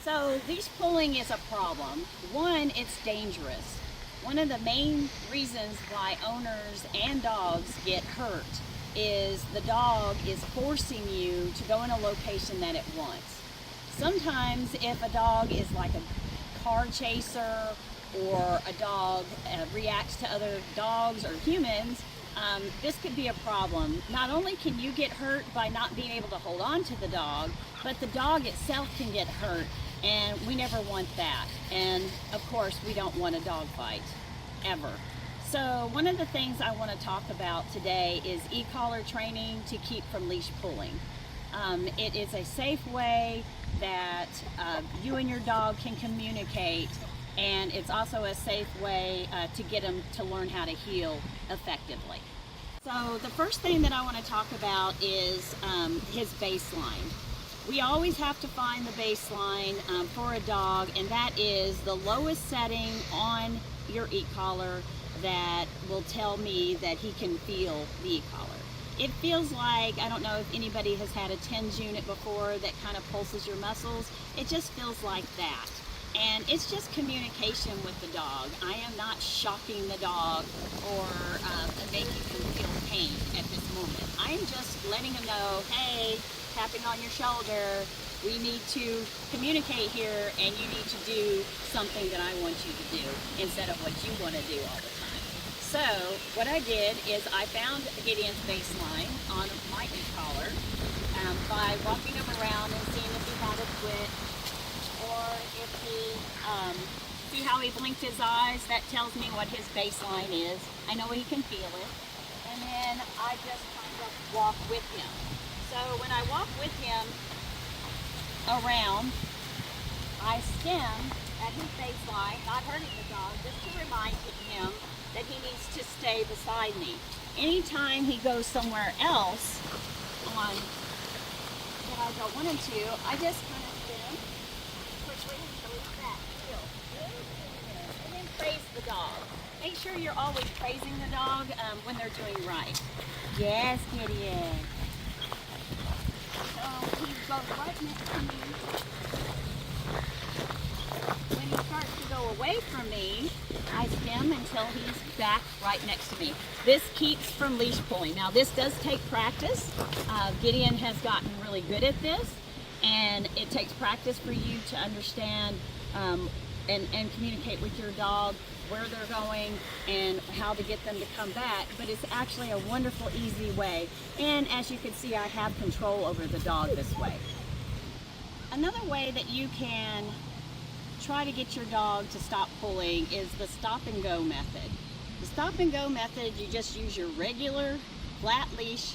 So leash pulling is a problem. One, it's dangerous. One of the main reasons why owners and dogs get hurt is the dog is forcing you to go in a location that it wants. Sometimes if a dog is like a car chaser or a dog reacts to other dogs or humans, this could be a problem. Not only can you get hurt by not being able to hold on to the dog, but the dog itself can get hurt, and we never want that. And of course, we don't want a dog fight, ever. So one of the things I want to talk about today is e-collar training to keep from leash pulling. It is a safe way that you and your dog can communicate, and it's also a safe way to get them to learn how to heel effectively. So the first thing that I want to talk about is his baseline. We always have to find the baseline for a dog, and that is the lowest setting on your e-collar that will tell me that he can feel the e-collar. It feels like, I don't know if anybody has had a TENS unit before that kind of pulses your muscles. It just feels like that. And it's just communication with the dog. I am not shocking the dog or making him feel pain at this moment. I am just letting him know, hey, tapping on your shoulder, we need to communicate here, and you need to do something that I want you to do instead of what you want to do all the time. So what I did is I found Gideon's baseline on my e-collar by walking him around and seeing if he had a twitch, or if he, see how he blinked his eyes? That tells me what his baseline is. I know he can feel it. And then I just kind of walk with him. So when I walk with him around, I stem at his baseline, not hurting the dog, just to remind him that he needs to stay beside me. Anytime he goes somewhere else on that I don't want him to, I just kind of stem quickly until he's back still. And then praise the dog. Make sure you're always praising the dog when they're doing right. Yes, Gideon. So he goes right next to me. When he starts to go away from me, I stem until he's back right next to me. This keeps from leash pulling. Now this does take practice. Gideon has gotten really good at this, and it takes practice for you to understand and communicate with your dog where they're going and how to get them to come back. But it's actually a wonderful, easy way. And as you can see, I have control over the dog this way. Another way that you can try to get your dog to stop pulling is the stop and go method. The stop and go method, you just use your regular flat leash.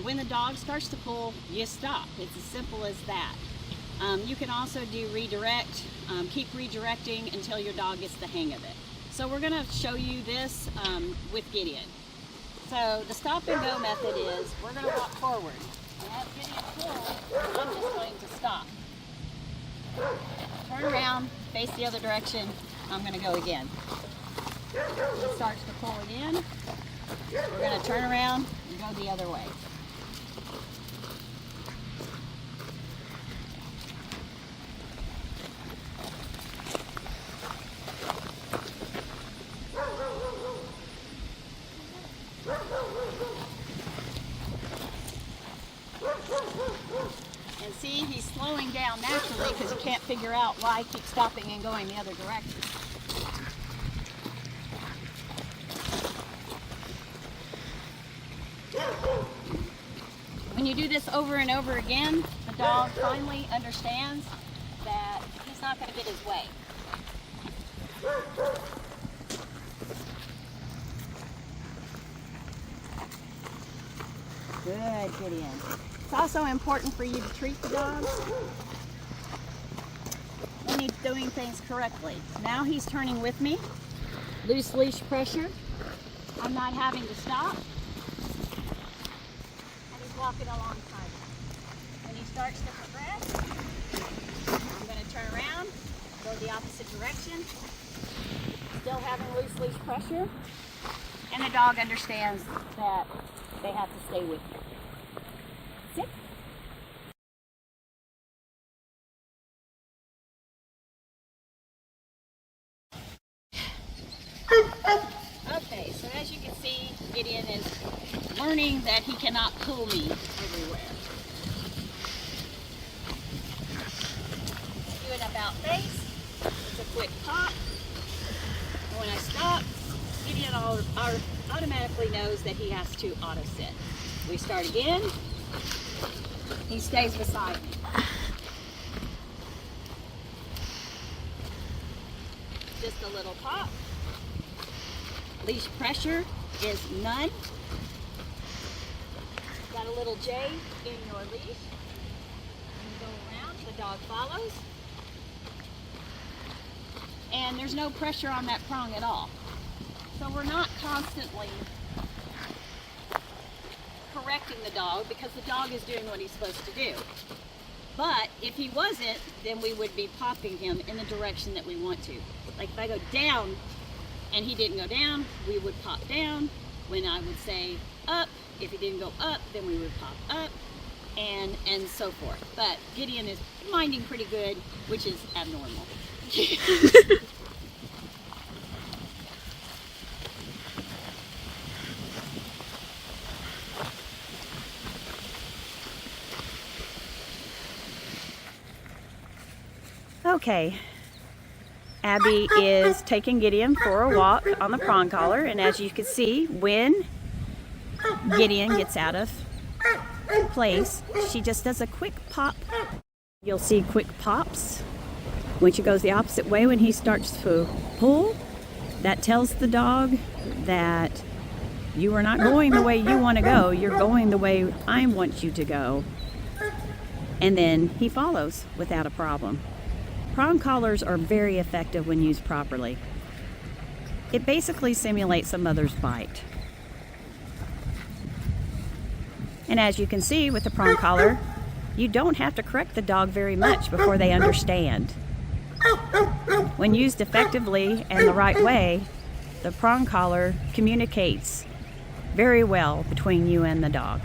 When the dog starts to pull, you stop. It's as simple as that. You can also do redirect. Keep redirecting until your dog gets the hang of it. So we're going to show you this with Gideon. So the stop and go method is we're going to walk forward. And as Gideon pulls, I'm just going to stop. Turn around, face the other direction. I'm going to go again. He starts to pull again. We're going to turn around and go the other way. And see, he's slowing down naturally because he can't figure out why I keep stopping and going the other direction. When you do this over and over again, the dog finally understands that he's not going to get his way. Good, Gideon. It's also important for you to treat the dog when he's doing things correctly. Now he's turning with me. Loose leash pressure. I'm not having to stop. And he's walking alongside me. When he starts to progress, I'm going to turn around, go the opposite direction. Still having loose leash pressure. And the dog understands that they have to stay with me. Sit. learning that he cannot pull me everywhere. Do an about face. It's a quick pop. And when I stop, Gideon automatically knows that he has to auto sit. We start again. He stays beside me. Just a little pop. Leash pressure is none. Got a little J in your leash. You go around, the dog follows. And there's no pressure on that prong at all. So we're not constantly correcting the dog because the dog is doing what he's supposed to do. But if he wasn't, then we would be popping him in the direction that we want to. Like if I go down and he didn't go down, we would pop down. When I would say up, if he didn't go up, then we would pop up, and so forth. But Gideon is minding pretty good, which is abnormal. Okay, Abby is taking Gideon for a walk on the prong collar, and as you can see, when Gideon gets out of place, she just does a quick pop. You'll see quick pops when she goes the opposite way. When he starts to pull, that tells the dog that you are not going the way you want to go, you're going the way I want you to go. And then he follows without a problem. Prong collars are very effective when used properly. It basically simulates a mother's bite. And as you can see with the prong collar, you don't have to correct the dog very much before they understand. When used effectively and the right way, the prong collar communicates very well between you and the dog.